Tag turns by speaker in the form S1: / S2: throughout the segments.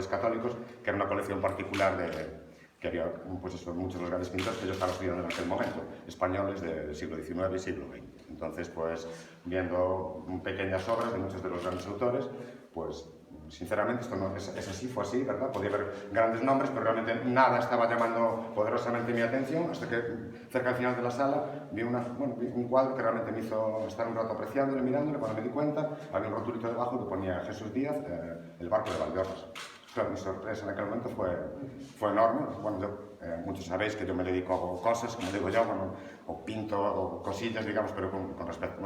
S1: Reyes Católicos, que era una colección particular que había pues eso, muchos de los grandes pintores que yo estaba estudiando en aquel momento, españoles del siglo XIX y siglo XX. Entonces, pues, viendo pequeñas obras de muchos de los grandes autores, pues, sinceramente, esto no es así, fue así, ¿verdad? Podía haber grandes nombres, pero realmente nada estaba llamando poderosamente mi atención, hasta que cerca al final de la sala vi un cuadro que realmente me hizo estar un rato apreciándole, mirándole. Cuando me di cuenta, había un rotulito debajo que ponía Jesús Díaz, el barco de Valdeorras. Claro, mi sorpresa en aquel momento fue enorme. Bueno, muchos sabéis que yo me dedico a cosas, como digo yo, o pinto o cosillas, digamos, pero con respecto,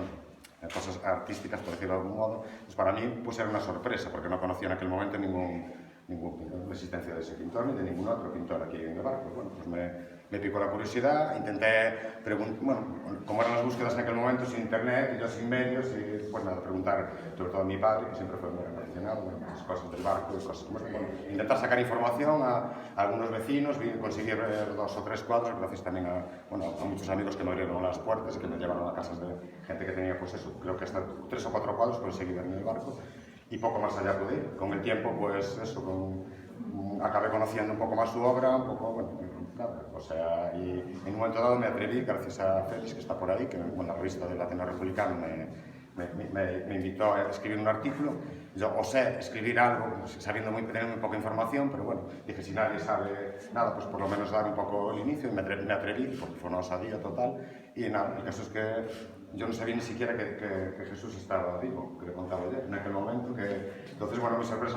S1: cosas artísticas, por decirlo de algún modo. Pues para mí pues era una sorpresa, porque no conocía en aquel momento ninguna existencia de ese pintor ni de ningún otro pintor aquí en el barco. Bueno, pues me picó la curiosidad, intenté preguntar, como eran las búsquedas en aquel momento, sin internet y yo sin medios, y pues nada, preguntar sobre todo a mi padre, que siempre fue muy aficionado, muchas cosas del barco y cosas como intentar sacar información a algunos vecinos, conseguí ver 2 o 3 cuadros, gracias también a muchos amigos que me abrieron las puertas y que me llevaron a casas de gente que tenía, pues eso, creo que hasta 3 o 4 cuadros conseguí ver en el barco. Y poco más allá pude ir. Con el tiempo, pues eso, acabé conociendo un poco más su obra, un poco, nada, o sea, y en un momento dado me atreví, gracias a Félix, que está por ahí, que la revista del Ateneo Republicano me invitó a escribir un artículo. Yo osé escribir algo, sabiendo tener muy poca información, pero bueno, dije, si nadie sabe nada, pues por lo menos dar un poco el inicio, y me atreví, porque fue una osadía total, y nada, el caso es que yo no sabía ni siquiera que Jesús estaba vivo, que le contaba yo en aquel momento, entonces, bueno, mi sorpresa